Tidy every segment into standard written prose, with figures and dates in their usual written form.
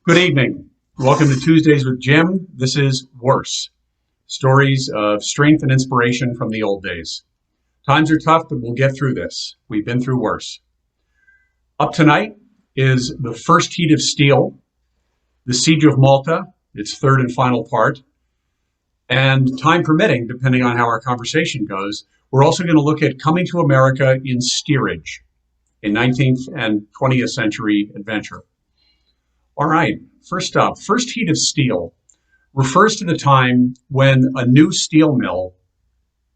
Good evening. Welcome to Tuesdays with Jim. This is Worse. Stories of strength and inspiration from the old days. Times are tough, but we'll get through this. We've been through worse. Up tonight is The First Heat of Steel, The Siege of Malta, its third and final part, and time permitting, depending on how our conversation goes, we're also going to look at Coming to America in Steerage, a 19th and 20th century adventure. All right, first up, First Heat of Steel refers to the time when a new steel mill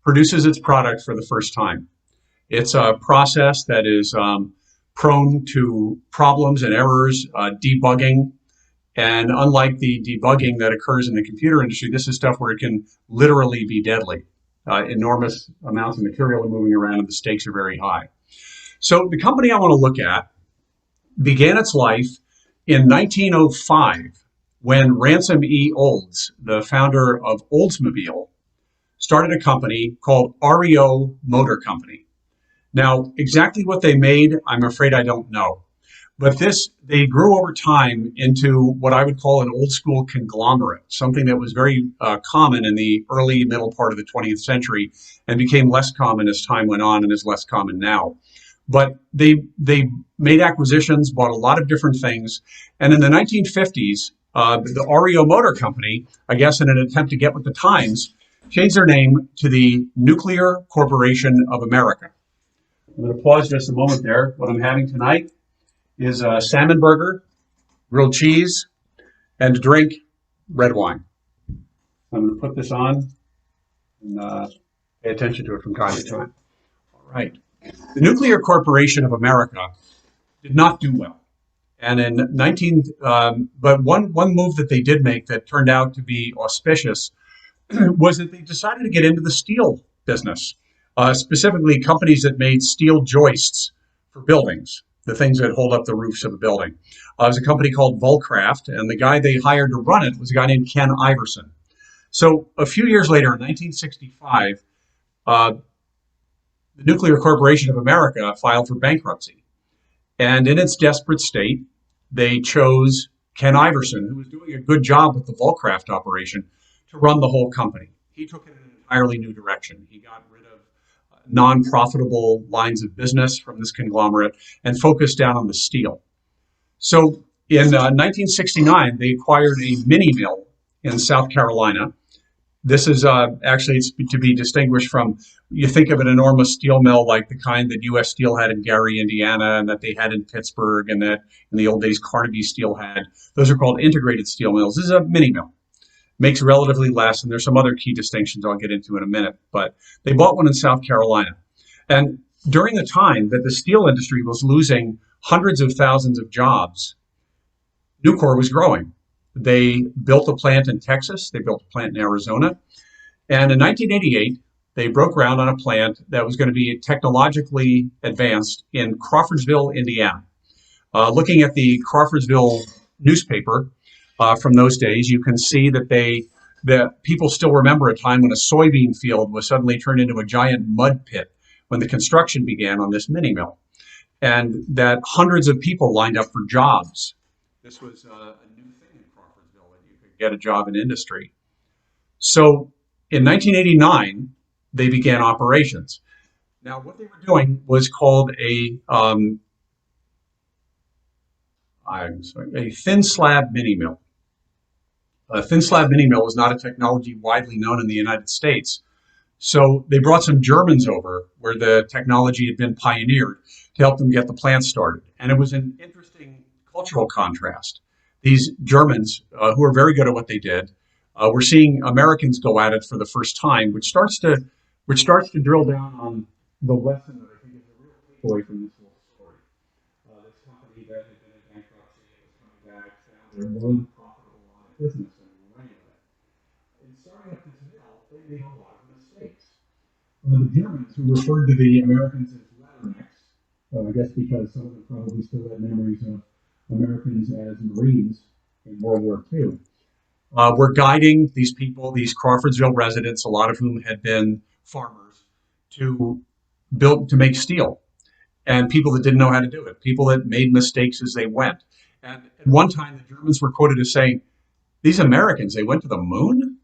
produces its product for the first time. It's a process that is prone to problems and errors, debugging, and unlike the debugging that occurs in the computer industry, this is stuff where it can literally be deadly. Enormous amounts of material are moving around and the stakes are very high. So the company I want to look at began its life in 1905, when Ransom E. Olds, the founder of Oldsmobile, started a company called REO Motor Company. Now, exactly what they made, I'm afraid I don't know. But they grew over time into what I would call an old school conglomerate, something that was very common in the early middle part of the 20th century and became less common as time went on and is less common now. But they made acquisitions, bought a lot of different things. And in the 1950s, the REO Motor Company, I guess in an attempt to get with the times, changed their name to the Nuclear Corporation of America. I'm going to pause just a moment there. What I'm having tonight is a salmon burger, grilled cheese, and to drink, red wine. I'm going to put this on and pay attention to it from time to time. All right. The Nuclear Corporation of America did not do well. And but one move that they did make that turned out to be auspicious was that they decided to get into the steel business, specifically companies that made steel joists for buildings, the things that hold up the roofs of a building. It was a company called Vulcraft, and the guy they hired to run it was a guy named Ken Iverson. So a few years later, in 1965, the Nuclear Corporation of America filed for bankruptcy. And in its desperate state, they chose Ken Iverson, who was doing a good job with the Vulcraft operation, to run the whole company. He took it in an entirely new direction. He got rid of non-profitable lines of business from this conglomerate and focused down on the steel. So in 1969, they acquired a mini mill in South Carolina. This is actually to be distinguished from, you think of an enormous steel mill like the kind that U.S. Steel had in Gary, Indiana, and that they had in Pittsburgh, and that in the old days Carnegie Steel had. Those are called integrated steel mills. This is a mini mill. Makes relatively less, and there's some other key distinctions I'll get into in a minute. But they bought one in South Carolina. And during the time that the steel industry was losing hundreds of thousands of jobs, Nucor was growing. They built a plant in Texas. They built a plant in Arizona. And in 1988, they broke ground on a plant that was going to be technologically advanced in Crawfordsville, Indiana. Looking at the Crawfordsville newspaper from those days, you can see that people still remember a time when a soybean field was suddenly turned into a giant mud pit when the construction began on this mini mill, and that hundreds of people lined up for jobs. This was a new thing in Crawfordsville, that you could get a job in industry. So in 1989, they began operations. Now, what they were doing was called a thin slab mini mill. A thin slab mini mill was not a technology widely known in the United States. So they brought some Germans over where the technology had been pioneered to help them get the plant started. And it was an interesting cultural contrast. These Germans, who are very good at what they did, were seeing Americans go at it for the first time, which starts to drill down on the lesson that I think is a real takeaway from this whole story. This company that had been in bankruptcy and was coming back found their one profitable line of business and were running with it. In starting up this mill, they made a lot of mistakes. The Germans, who referred to the Americans as leathernecks, I guess because some of them probably still had memories of Americans as Marines in World War II, were guiding these people, these Crawfordsville residents, a lot of whom had been farmers, to make steel. And people that didn't know how to do it, people that made mistakes as they went. And at one time, the Germans were quoted as saying, "These Americans, they went to the moon?"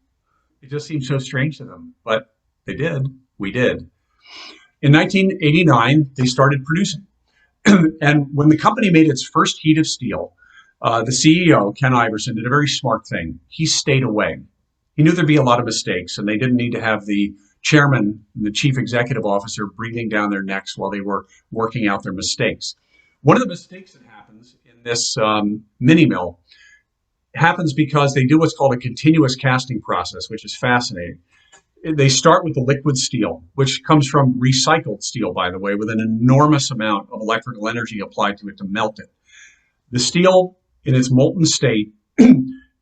It just seemed so strange to them, but they did. We did. In 1989, they started producing. And when the company made its first heat of steel, the CEO, Ken Iverson, did a very smart thing. He stayed away. He knew there'd be a lot of mistakes, and they didn't need to have the chairman, the chief executive officer, breathing down their necks while they were working out their mistakes. One of the mistakes that happens in this mini mill happens because they do what's called a continuous casting process, which is fascinating. They start with the liquid steel, which comes from recycled steel, by the way, with an enormous amount of electrical energy applied to it to melt it. The steel in its molten state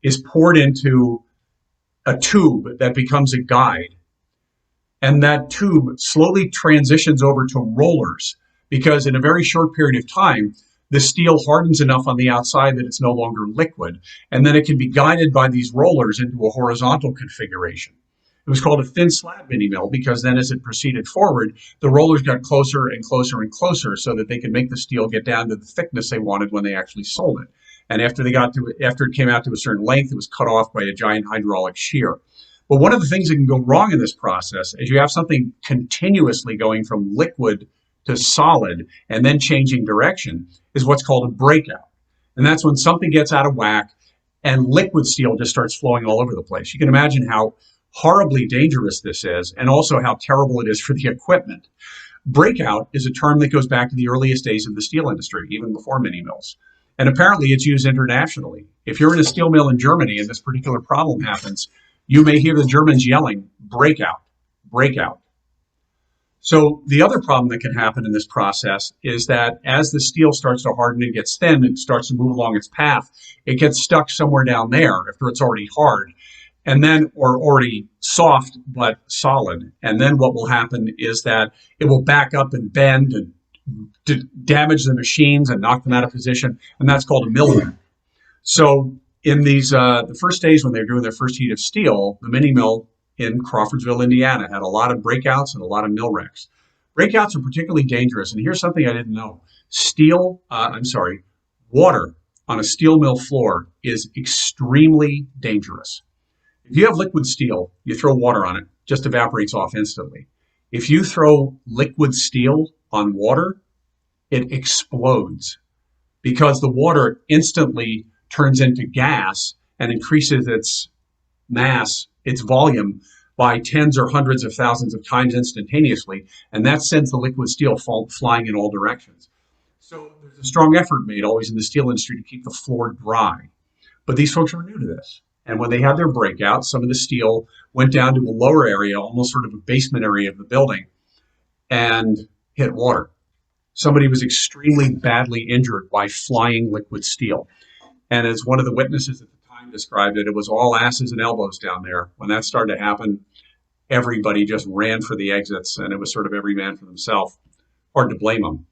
is poured into a tube that becomes a guide. And that tube slowly transitions over to rollers because in a very short period of time, the steel hardens enough on the outside that it's no longer liquid. And then it can be guided by these rollers into a horizontal configuration. It was called a thin slab mini mill because then as it proceeded forward, the rollers got closer and closer and closer so that they could make the steel get down to the thickness they wanted when they actually sold it. And after it came out to a certain length, it was cut off by a giant hydraulic shear. But one of the things that can go wrong in this process is you have something continuously going from liquid to solid and then changing direction is what's called a breakout. And that's when something gets out of whack and liquid steel just starts flowing all over the place. You can imagine how horribly dangerous this is, and also how terrible it is for the equipment. Breakout is a term that goes back to the earliest days of the steel industry, even before mini mills. And apparently it's used internationally. If you're in a steel mill in Germany and this particular problem happens, you may hear the Germans yelling, breakout, breakout. So the other problem that can happen in this process is that as the steel starts to harden and gets thin and starts to move along its path, it gets stuck somewhere down there after it's already hard. And then, or already soft but solid. And then what will happen is that it will back up and bend and damage the machines and knock them out of position. And that's called a mill wreck. So in these, the first days when they were doing their first heat of steel, the mini mill in Crawfordsville, Indiana had a lot of breakouts and a lot of mill wrecks. Breakouts are particularly dangerous. And here's something I didn't know. Water on a steel mill floor is extremely dangerous. If you have liquid steel, you throw water on it, just evaporates off instantly. If you throw liquid steel on water, it explodes because the water instantly turns into gas and increases its mass, its volume, by tens or hundreds of thousands of times instantaneously, and that sends the liquid steel flying in all directions. So there's a strong effort made always in the steel industry to keep the floor dry. But these folks were new to this. And when they had their breakout, some of the steel went down to a lower area, almost sort of a basement area of the building, and hit water. Somebody was extremely badly injured by flying liquid steel. And as one of the witnesses at the time described it, it was all asses and elbows down there. When that started to happen, everybody just ran for the exits, and it was sort of every man for themselves. Hard to blame them.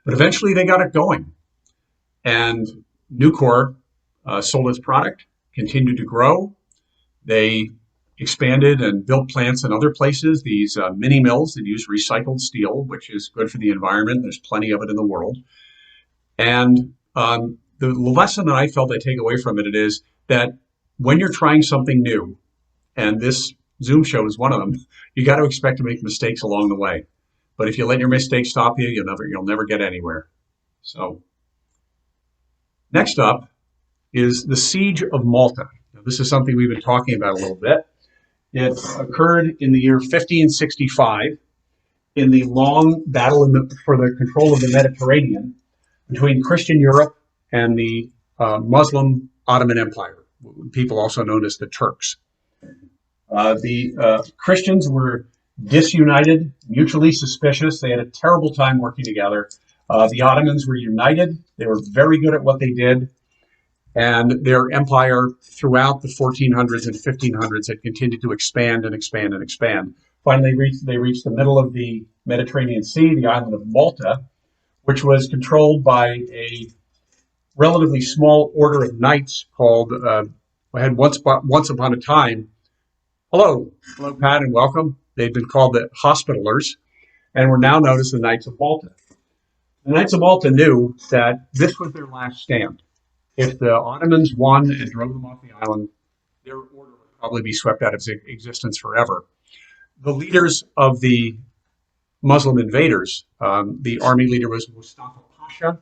But eventually they got it going. And Nucor sold its product, continued to grow. They expanded and built plants in other places, these mini mills that use recycled steel, which is good for the environment. There's plenty of it in the world. And the lesson that I felt I take away from it is that when you're trying something new, and this Zoom show is one of them, you got to expect to make mistakes along the way. But if you let your mistakes stop you, you'll never get anywhere. So next up is the Siege of Malta. Now, this is something we've been talking about a little bit. It occurred in the year 1565 in the long battle for the control of the Mediterranean between Christian Europe and the Muslim Ottoman Empire, people also known as the Turks. The Christians were disunited, mutually suspicious. They had a terrible time working together. The Ottomans were united. They were very good at what they did. And their empire throughout the 1400s and 1500s had continued to expand and expand and expand. Finally, they reached the middle of the Mediterranean Sea, the island of Malta, which was controlled by a relatively small order of knights called, had once upon a time, hello, Pat, and welcome. They'd been called the Hospitallers, and were now known as the Knights of Malta. The Knights of Malta knew that this was their last stand. If the Ottomans won and drove them off the island, their order would probably be swept out of existence forever. The leaders of the Muslim invaders, the army leader was Mustafa Pasha,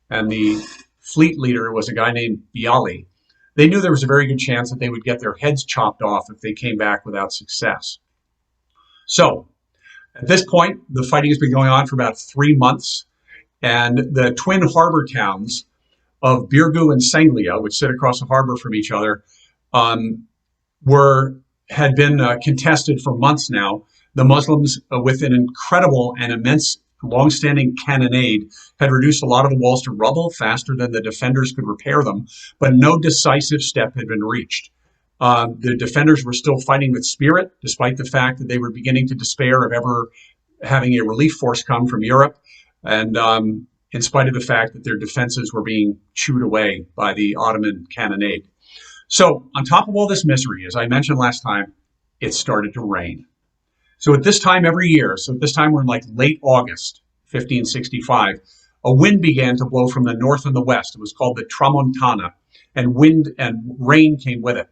and the fleet leader was a guy named Biali. They knew there was a very good chance that they would get their heads chopped off if they came back without success. So, at this point, the fighting has been going on for about 3 months, and the twin harbor towns of Birgu and Sanglia, which sit across the harbor from each other, had been contested for months now. The Muslims, with an incredible and immense long-standing cannonade, had reduced a lot of the walls to rubble faster than the defenders could repair them, but no decisive step had been reached. The defenders were still fighting with spirit, despite the fact that they were beginning to despair of ever having a relief force come from Europe, and in spite of the fact that their defenses were being chewed away by the Ottoman cannonade. So, on top of all this misery, as I mentioned last time, it started to rain. So at this time every year, so at this time we're in like late August, 1565, a wind began to blow from the north and the west. It was called the Tramontana, and wind and rain came with it.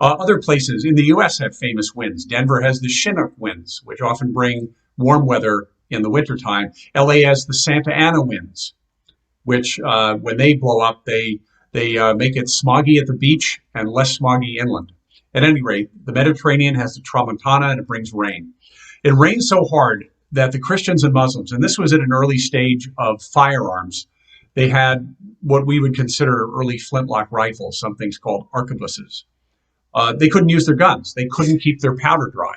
Other places in the U.S. have famous winds. Denver has the Chinook winds, which often bring warm weather in the wintertime. L.A. has the Santa Ana winds, which when they blow up, they make it smoggy at the beach and less smoggy inland. At any rate, the Mediterranean has the Tramontana, and it brings rain. It rained so hard that the Christians and Muslims, and this was at an early stage of firearms, they had what we would consider early flintlock rifles, some things called arquebuses. They couldn't use their guns. They couldn't keep their powder dry.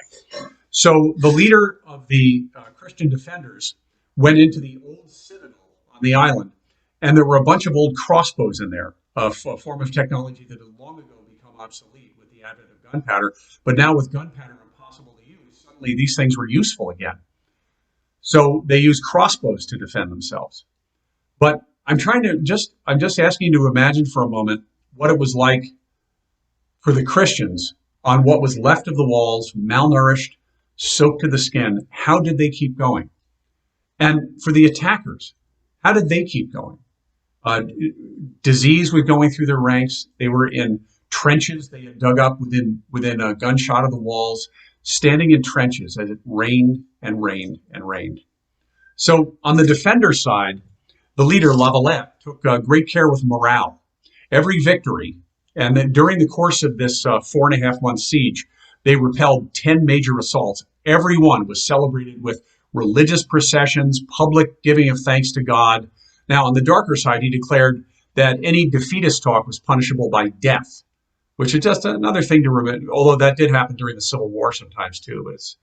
So the leader of the Christian defenders went into the old citadel on the island, and there were a bunch of old crossbows in there, a form of technology that had long ago become obsolete with the advent of gunpowder. But now with gunpowder impossible to use, suddenly these things were useful again. So they used crossbows to defend themselves. But I'm just asking you to imagine for a moment what it was like for the Christians on what was left of the walls, malnourished, soaked to the skin. How did they keep going? And for the attackers, how did they keep going? Disease was going through their ranks. They were in trenches they had dug up within a gunshot of the walls, standing in trenches as it rained and rained and rained. So on the defender side, the leader, Lavalette, took great care with morale. Every victory, and then during the course of this 4.5 month siege, they repelled 10 major assaults. Every one was celebrated with religious processions, public giving of thanks to God. Now, on the darker side, he declared that any defeatist talk was punishable by death, which is just another thing to remember, although that did happen during the Civil War sometimes too, but it's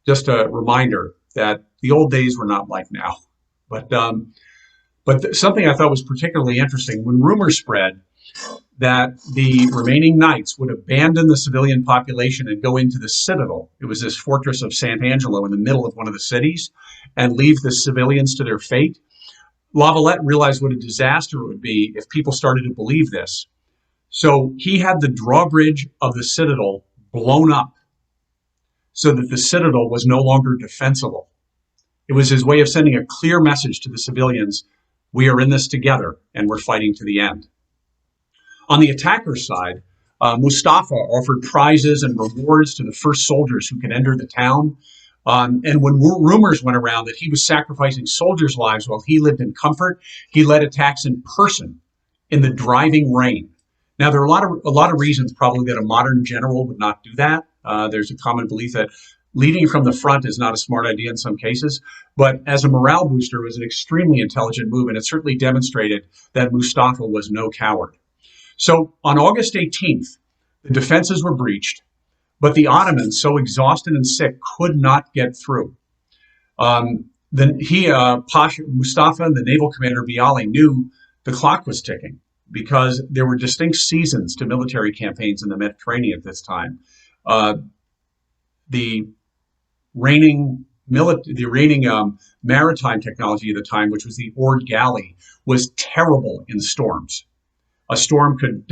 just a reminder that the old days were not like now. But something I thought was particularly interesting, when rumors spread that the remaining knights would abandon the civilian population and go into the citadel. It was this fortress of Sant'Angelo in the middle of one of the cities, and leave the civilians to their fate. Lavalette realized what a disaster it would be if people started to believe this. So he had the drawbridge of the citadel blown up so that the citadel was no longer defensible. It was his way of sending a clear message to the civilians: we are in this together and we're fighting to the end. On the attacker's side, Mustafa offered prizes and rewards to the first soldiers who could enter the town. And when rumors went around that he was sacrificing soldiers' lives while he lived in comfort, he led attacks in person in the driving rain. Now, there are a lot of reasons probably that a modern general would not do that. There's a common belief that leading from the front is not a smart idea in some cases, but as a morale booster, it was an extremely intelligent move, and it certainly demonstrated that Mustafa was no coward. So on August 18th, the defenses were breached, but the Ottomans, so exhausted and sick, could not get through. Mustafa and the naval commander Biali knew the clock was ticking because there were distinct seasons to military campaigns in the Mediterranean at this time. The reigning maritime technology at the time, which was the oared galley, was terrible in storms. A storm could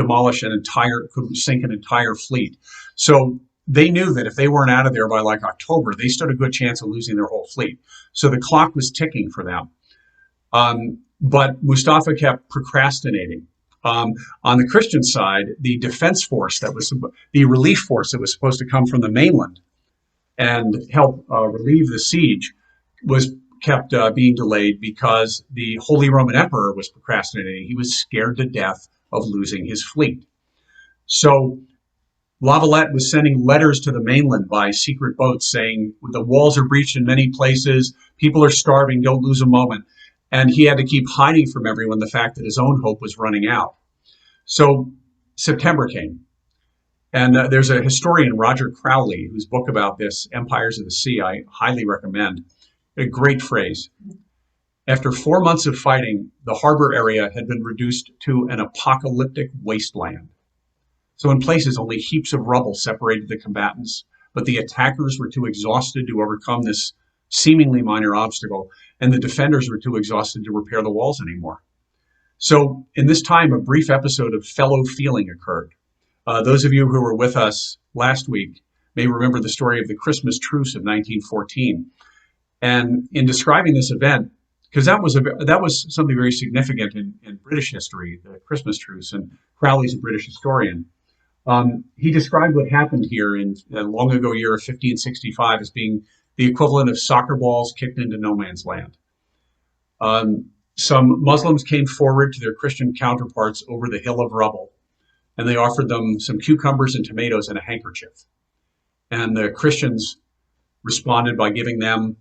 sink an entire fleet. So they knew that if they weren't out of there by like October, they stood a good chance of losing their whole fleet. So the clock was ticking for them. But Mustafa kept procrastinating. On the Christian side, the defense force the relief force that was supposed to come from the mainland and help relieve the siege was kept being delayed because the Holy Roman Emperor was procrastinating. He was scared to death of losing his fleet. So Lavalette was sending letters to the mainland by secret boats saying, the walls are breached in many places, people are starving, don't lose a moment. And he had to keep hiding from everyone the fact that his own hope was running out. So September came. And there's a historian, Roger Crowley, whose book about this, Empires of the Sea, I highly recommend. A great phrase. After 4 months of fighting, the harbor area had been reduced to an apocalyptic wasteland. So in places, only heaps of rubble separated the combatants, but the attackers were too exhausted to overcome this seemingly minor obstacle, and the defenders were too exhausted to repair the walls anymore. So in this time, a brief episode of fellow feeling occurred. Those of you who were with us last week may remember the story of the Christmas truce of 1914. And in describing this event, because that was something very significant in British history, the Christmas truce, and Crowley's a British historian. He described what happened here in the long ago year of 1565 as being the equivalent of soccer balls kicked into no man's land. Some Muslims came forward to their Christian counterparts over the hill of rubble, and they offered them some cucumbers and tomatoes and a handkerchief. And the Christians responded by giving them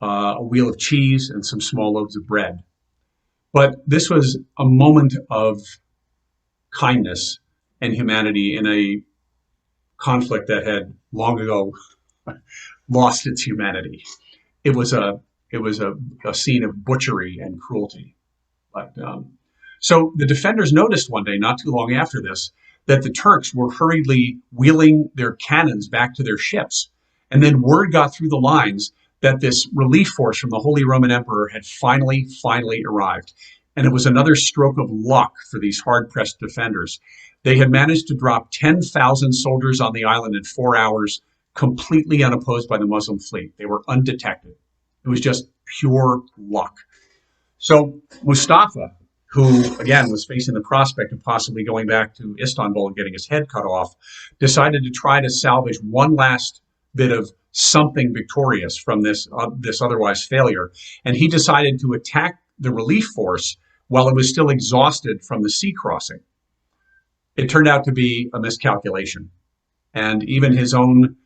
a wheel of cheese and some small loaves of bread. But this was a moment of kindness and humanity in a conflict that had long ago lost its humanity. It was a scene of butchery and cruelty. But so the defenders noticed one day, not too long after this, that the Turks were hurriedly wheeling their cannons back to their ships. And then word got through the lines that this relief force from the Holy Roman Emperor had finally arrived. And it was another stroke of luck for these hard-pressed defenders. They had managed to drop 10,000 soldiers on the island in 4 hours, completely unopposed by the Muslim fleet. They were undetected. It was just pure luck. So Mustafa, who, again, was facing the prospect of possibly going back to Istanbul and getting his head cut off, decided to try to salvage one last bit of something victorious from this otherwise failure. And he decided to attack the relief force while it was still exhausted from the sea crossing. It turned out to be a miscalculation. And even his own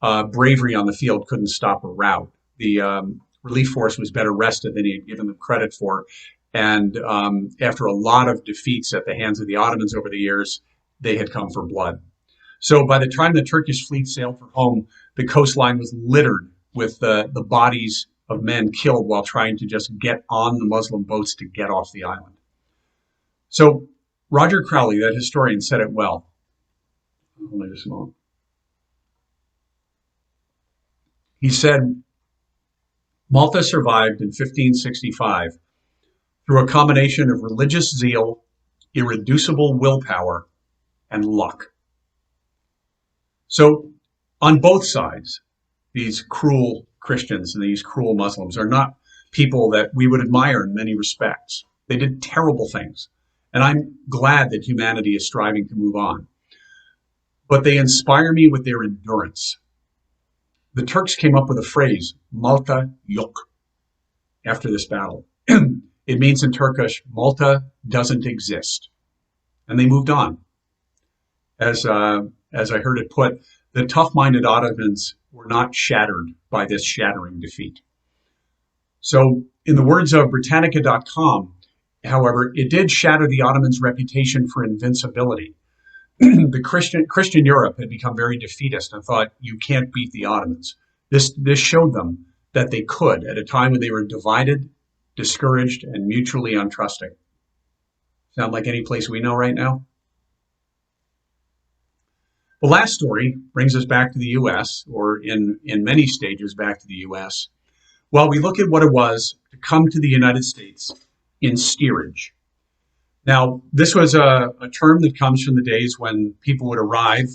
bravery on the field couldn't stop a rout. The relief force was better rested than he had given them credit for. And after a lot of defeats at the hands of the Ottomans over the years, they had come for blood. So by the time the Turkish fleet sailed for home, the coastline was littered with the bodies of men killed while trying to just get on the Muslim boats to get off the island. So Roger Crowley, that historian, said it well. Hold on just a moment. He said, Malta survived in 1565 through a combination of religious zeal, irreducible willpower, and luck. So on both sides, these cruel Christians and these cruel Muslims are not people that we would admire in many respects. They did terrible things. And I'm glad that humanity is striving to move on. But they inspire me with their endurance. The Turks came up with a phrase, Malta yok, after this battle. It means in Turkish, Malta doesn't exist. And they moved on. As I heard it put, the tough-minded Ottomans were not shattered by this shattering defeat. So in the words of Britannica.com, however, it did shatter the Ottomans' reputation for invincibility. The Christian Europe had become very defeatist and thought, you can't beat the Ottomans. This showed them that they could at a time when they were divided, discouraged, and mutually untrusting. Sound like any place we know right now? The last story brings us back to the U.S., or in many stages back to the U.S., while we look at what it was to come to the United States in steerage. Now, this was a term that comes from the days when people would arrive.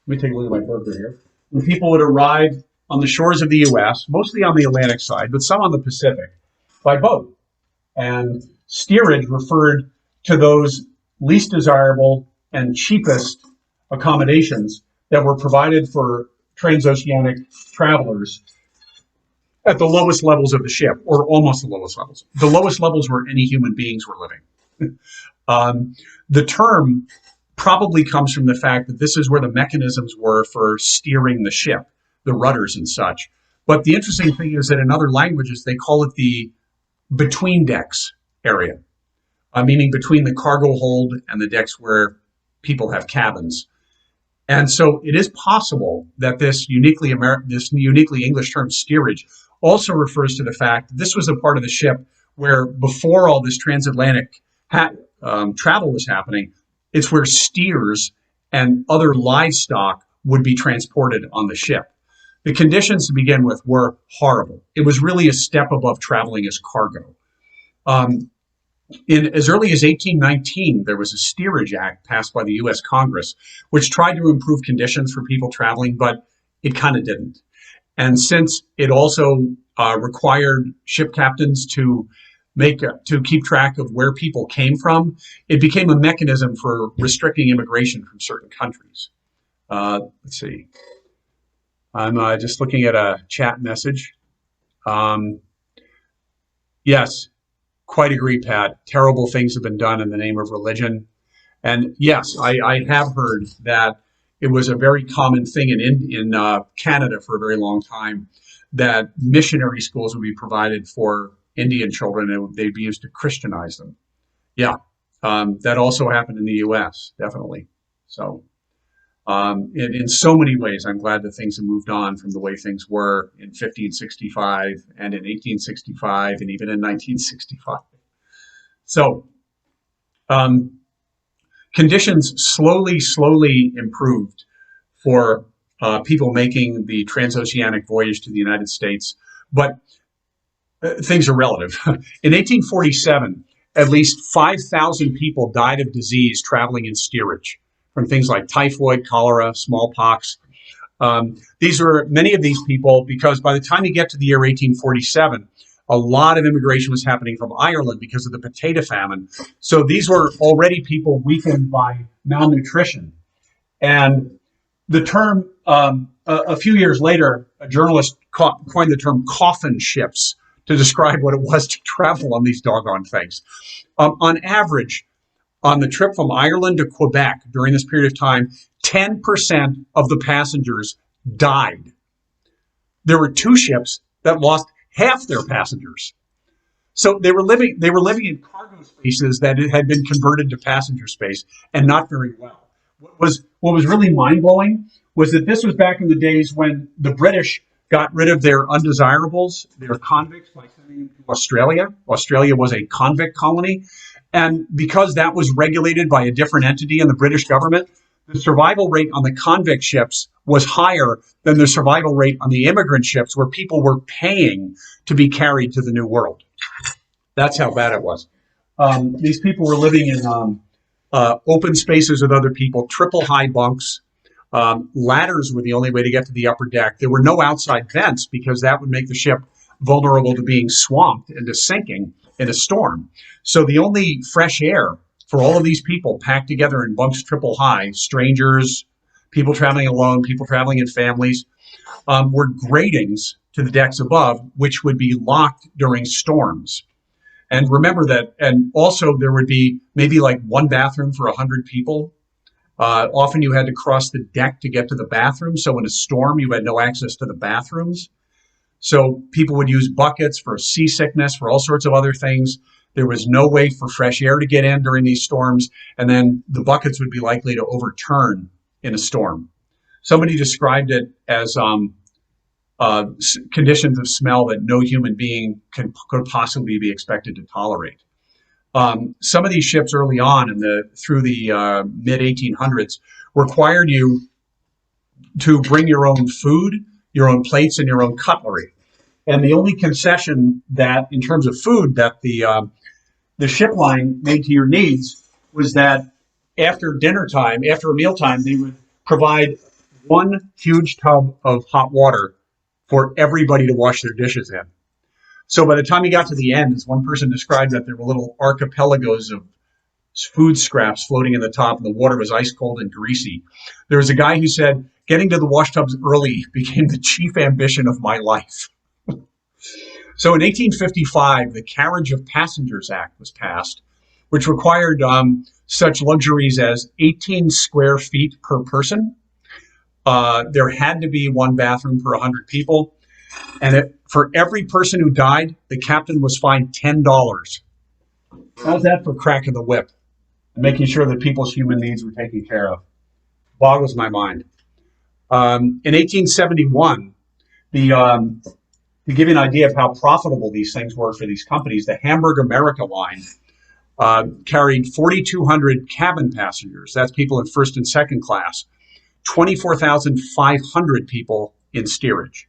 Let me take a look at my burger here. When people would arrive on the shores of the U.S., mostly on the Atlantic side, but some on the Pacific, by boat. And steerage referred to those least desirable, and cheapest accommodations that were provided for transoceanic travelers at the lowest levels of the ship, or almost the lowest levels. The lowest levels where any human beings were living. The term probably comes from the fact that this is where the mechanisms were for steering the ship, the rudders and such. But the interesting thing is that in other languages, they call it the between decks area, meaning between the cargo hold and the decks where people have cabins. And so it is possible that this uniquely English term steerage also refers to the fact that this was a part of the ship where before all this transatlantic travel was happening, it's where steers and other livestock would be transported on the ship. The conditions to begin with were horrible. It was really a step above traveling as cargo. In as early as 1819, there was a Steerage Act passed by the U.S. Congress, which tried to improve conditions for people traveling, but it kind of didn't. And since it also required ship captains to keep track of where people came from, it became a mechanism for restricting immigration from certain countries. Let's see. I'm just looking at a chat message. Yes. Quite agree, Pat. Terrible things have been done in the name of religion. And yes, I have heard that it was a very common thing in Canada for a very long time that missionary schools would be provided for Indian children and they'd be used to Christianize them. Yeah, that also happened in the U.S., definitely. So in so many ways, I'm glad that things have moved on from the way things were in 1565 and in 1865 and even in 1965. So conditions slowly improved for people making the transoceanic voyage to the United States, but things are relative. In 1847, at least 5,000 people died of disease traveling in steerage, from things like typhoid, cholera, smallpox. These were many of these people because by the time you get to the year 1847, a lot of immigration was happening from Ireland because of the potato famine. So these were already people weakened by malnutrition. And the term, a few years later, a journalist coined the term coffin ships to describe what it was to travel on these doggone things. On average, on the trip from Ireland to Quebec during this period of time, 10% of the passengers died. There were two ships that lost half their passengers. So they were living in cargo spaces that had been converted to passenger space, and not very well. What was really mind-blowing was that this was back in the days when the British got rid of their undesirables, their convicts, by sending them to Australia. Australia was a convict colony. And because that was regulated by a different entity in the British government, the survival rate on the convict ships was higher than the survival rate on the immigrant ships where people were paying to be carried to the New World. That's how bad it was. These people were living in open spaces with other people, triple high bunks. Ladders were the only way to get to the upper deck. There were no outside vents because that would make the ship vulnerable to being swamped and to sinking in a storm. So the only fresh air for all of these people packed together in bunks triple high, strangers, people traveling alone, people traveling in families, were gratings to the decks above, which would be locked during storms. And remember that, and also there would be maybe like one bathroom for 100 people. Often you had to cross the deck to get to the bathroom. So in a storm, you had no access to the bathrooms. So people would use buckets for seasickness, for all sorts of other things. There was no way for fresh air to get in during these storms. And then the buckets would be likely to overturn in a storm. Somebody described it as conditions of smell that no human being could possibly be expected to tolerate. Some of these ships early on through the mid 1800s required you to bring your own food, your own plates, and your own cutlery. And the only concession that, in terms of food, that the ship line made to your needs was that after dinner time, after a mealtime, they would provide one huge tub of hot water for everybody to wash their dishes in. So by the time you got to the end, as one person described that, there were little archipelagos of food scraps floating in the top, and the water was ice cold and greasy. There was a guy who said, getting to the wash tubs early became the chief ambition of my life. So in 1855, the Carriage of Passengers Act was passed, which required such luxuries as 18 square feet per person. There had to be one bathroom per 100 people. And for every person who died, the captain was fined $10. How's that for cracking the whip and making sure that people's human needs were taken care of? Boggles my mind. In 1871, to give you an idea of how profitable these things were for these companies, the Hamburg America line carried 4,200 cabin passengers. That's people in first and second class. 24,500 people in steerage.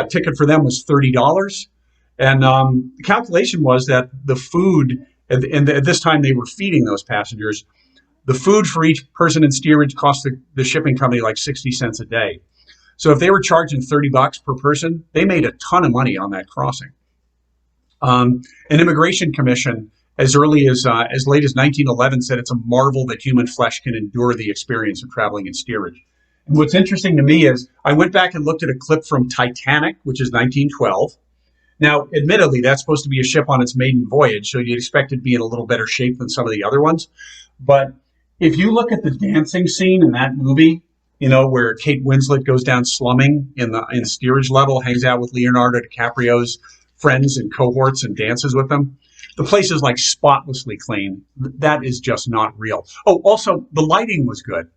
Ticket for them was $30. And the calculation was that the food, and at this time they were feeding those passengers, the food for each person in steerage cost the shipping company like 60 cents a day. So if they were charging $30 per person, they made a ton of money on that crossing. An immigration commission as late as 1911 said it's a marvel that human flesh can endure the experience of traveling in steerage. And what's interesting to me is I went back and looked at a clip from Titanic, which is 1912. Now, admittedly, that's supposed to be a ship on its maiden voyage, so you'd expect it to be in a little better shape than some of the other ones. But if you look at the dancing scene in that movie, you know, where Kate Winslet goes down slumming in the steerage level, hangs out with Leonardo DiCaprio's friends and cohorts and dances with them. The place is like spotlessly clean. That is just not real. Oh, also, the lighting was good.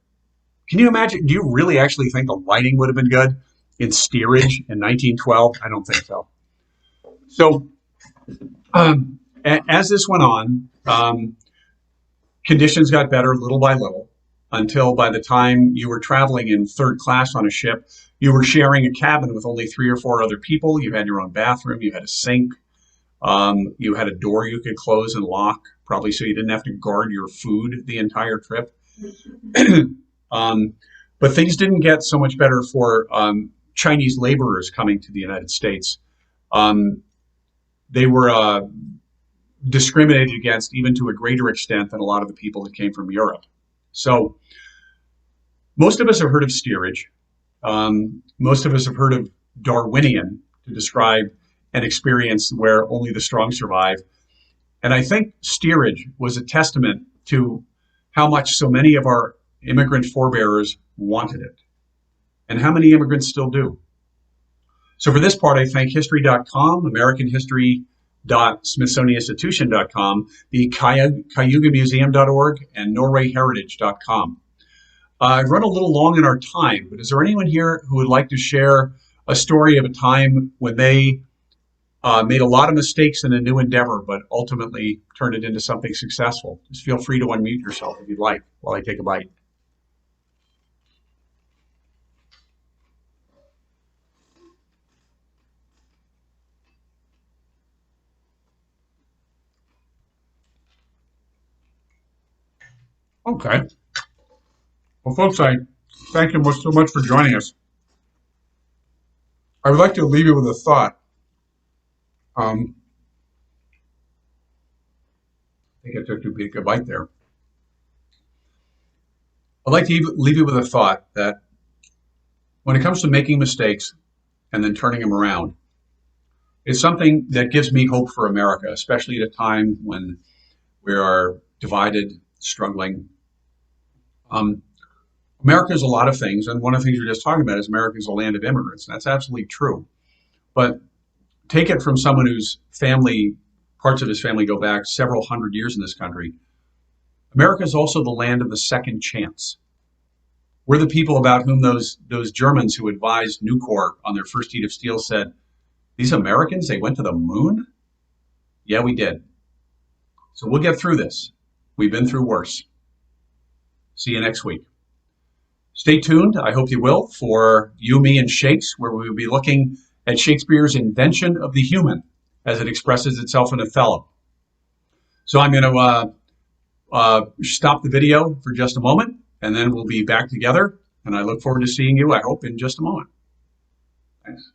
Can you imagine? Do you really actually think the lighting would have been good in steerage in 1912? I don't think so. So as this went on, conditions got better little by little until by the time you were traveling in third class on a ship, you were sharing a cabin with only 3 or 4 other people. You had your own bathroom. You had a sink. You had a door you could close and lock, probably so you didn't have to guard your food the entire trip. But things didn't get so much better for Chinese laborers coming to the United States. They were discriminated against even to a greater extent than a lot of the people that came from Europe. So most of us have heard of steerage. Most of us have heard of Darwinian to describe an experience where only the strong survive. And I think steerage was a testament to how much so many of our immigrant forebears wanted it, and how many immigrants still do. So for this part, I thank History.com, AmericanHistory.SmithsonianInstitution.com, the CayugaMuseum.org, and NorwayHeritage.com. I've run a little long in our time, but is there anyone here who would like to share a story of a time when they made a lot of mistakes in a new endeavor, but ultimately turned it into something successful? Just feel free to unmute yourself if you'd like while I take a bite. Okay. Well, folks, I thank you so much for joining us. I would like to leave you with a thought. I think I took too big a bite there. I'd like to leave you with a thought that when it comes to making mistakes and then turning them around, it's something that gives me hope for America, especially at a time when we are divided, struggling. America is a lot of things, and one of the things we we're just talking about is America is a land of immigrants. That's absolutely true. But take it from someone whose family, parts of his family go back several hundred years in this country. America is also the land of the second chance. We're the people about whom those Germans who advised Nucor on their first heat of steel said, these Americans, they went to the moon? Yeah, we did. So we'll get through this. We've been through worse. See you next week. Stay tuned, I hope you will, for You, Me, and Shakes, where we will be looking at Shakespeare's invention of the human as it expresses itself in Othello. So I'm going to stop the video for just a moment, and then we'll be back together. And I look forward to seeing you, I hope, in just a moment. Thanks.